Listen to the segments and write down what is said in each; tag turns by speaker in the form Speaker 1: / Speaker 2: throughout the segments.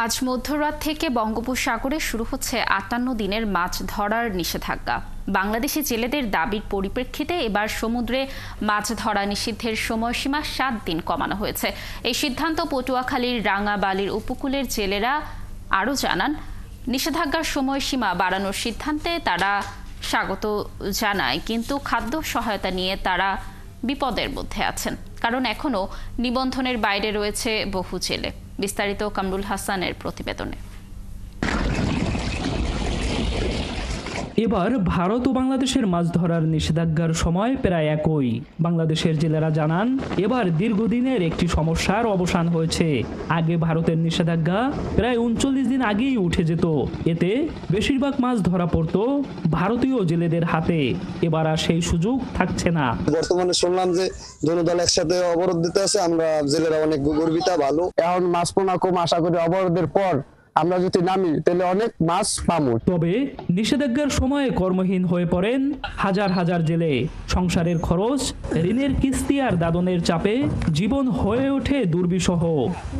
Speaker 1: আজ মধ্যরাত থেকে বঙ্গোপসাগরে শুরু হচ্ছে ৫৮ দিনের মাছ ধরার নিষেধাজ্ঞা। বাংলাদেশি জেলেদের দাবির পরিপ্রেক্ষিতে এবার সমুদ্রে মাছ ধরা নিষিদ্ধের সময়সীমা ৭ দিন কমানো হয়েছে। এই সিদ্ধান্ত পটুয়াখালীর রাঙাবালির উপকূলের জেলেরা আরও জানান, নিষেধাজ্ঞার সময়সীমা বাড়ানোর সিদ্ধান্তে তারা স্বাগত জানায়, কিন্তু খাদ্য সহায়তা নিয়ে তারা বিপদের মধ্যে আছেন, কারণ এখনও নিবন্ধনের বাইরে রয়েছে বহু জেলে। বিস্তারিত কামরুল হাসানের প্রতিবেদনে।
Speaker 2: এবার ভারত ও বাংলাদেশের মাছ ধরার নিষেধাজ্ঞার সময় প্রায় একই। বাংলাদেশের জেলেরা জানান, এবার দীর্ঘদিনের একটি সমস্যার অবসান হয়েছে। আগে ভারতের নিষেধাজ্ঞা প্রায় ৩৯ দিন আগেই উঠে যেত, এতে বেশিরভাগ মাছ ধরা পড়তো ভারতীয় জেলেদের হাতে। এবার আর সেই সুযোগ থাকছে না।
Speaker 3: বর্তমানে শুনলাম যে দুই দল একসাথে অবরোধ দিতে আছে, আমরা জেলেরা অনেক গর্বিত, ভালো। এখন মাছ পোনা কম, আশা করি অবরোধের পর আমরা যদি নামি তাহলে অনেক মাছ পাবো।
Speaker 2: তবে নিষেধাজ্ঞার সময়ে কর্মহীন হয়ে পড়েন হাজার হাজার জেলে। সংসারের খরচ, ঋণের কিস্তি আর দাদনের চাপে জীবন হয়ে ওঠে দুর্বিষহ।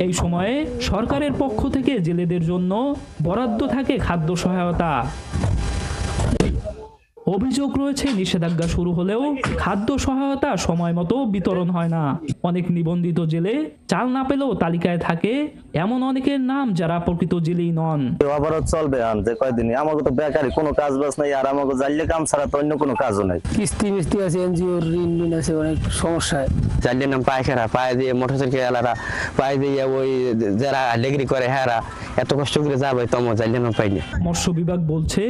Speaker 2: এই সময়ে সরকারের পক্ষ থেকে জেলেদের জন্য বরাদ্দ থাকে খাদ্য সহায়তা। অভিযোগ রয়েছে, নিষেধাজ্ঞা শুরু হলেও খাদ্য সহায়তা সময় মতো বিতরণ হয় না। অনেক নিবন্ধিত জেলে চাল না পেলেও তালিকায় থাকে এমন অনেকের নাম যারা প্রকৃত জেলেই নন।
Speaker 4: অবরোধ চলবে আনতে কয়দিনই, আমাকে তো বেকারি কোনো কাজ বাজ নাই, আর আমাকে জানলে কাম ছাড়া তো অন্য কোনো কাজও নাই।
Speaker 5: কিস্তি মিস্তি আছে, এনজিওর ঋণ আছে, অনেক সমস্যায়।
Speaker 6: জানলে নাম পায়খানা পায়ে দিয়ে মোটরসাইকেল এলারা পায়ে দিয়ে ওই যারা ডিগ্রি করে হ্যাঁ এত কষ্ট করে যাবে তমো জানলে নাম পাইনি।
Speaker 2: মৎস্য বিভাগ বলছে,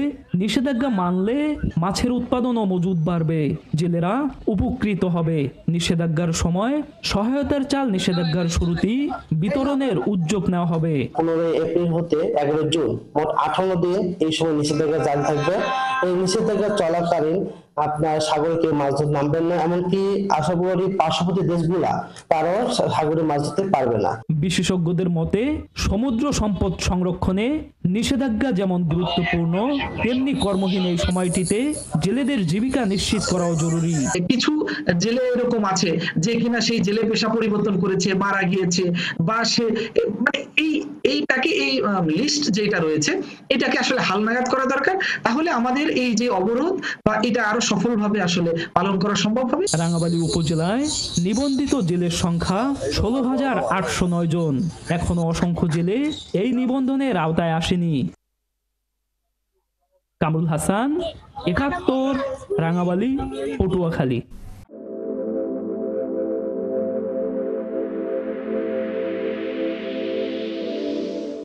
Speaker 2: নিষেধাজ্ঞা মানলে মাছের উৎপাদন ও মজুদ বাড়বে, জেলেরা উপকৃত হবে। নিষেধাজ্ঞার সময় সহায়তার চাল নিষেধাজ্ঞার শুরুতেই বিতরণের উদ্যোগ নেওয়া হবে।
Speaker 7: 15 এপ্রিল হতে 11 জুন মোট 18 দিন এই সময় নিষেধাজ্ঞা জারি থাকবে। এই নিষেধাজ্ঞা চলাকালীন আপনার সাগরে কেউ মাছ ধরতে নামবেন না, এমনকি আশাপুরি পার্শ্ববর্তী দেশগুলা তারাও সাগরে মাছ ধরতে পারবে না।
Speaker 2: বিশেষজ্ঞদের মতে, সমুদ্র সম্পদ সংরক্ষণে নিষেধাজ্ঞা যেমন গুরুত্বপূর্ণ, তেমনি কর্মহীন এই সময়টিতে জেলেদের জীবিকা নিশ্চিত করাও জরুরি।
Speaker 8: কিছু জেলে এরকম আছে যে কিনা সেই জেলে পেশা পরিবর্তন করেছে, মারা গিয়েছে, বা সে এইটাকে এই লিস্ট যেটা রয়েছে এটাকে আসলে হালনাগাদ করা দরকার। তাহলে আমাদের এই যে অবরোধ বা এটা আরো সফলভাবে আসলে পালন করা সম্ভব হবে।
Speaker 2: রাঙাবালি উপজেলায় নিবন্ধিত জেলের সংখ্যা 16,809 জন। এখনো অসংখ্য জেলে এই নিবন্ধনের আওতায় আসেনি। কামরুল হাসান, ৭১, রাঙাবালি, পটুয়াখালী।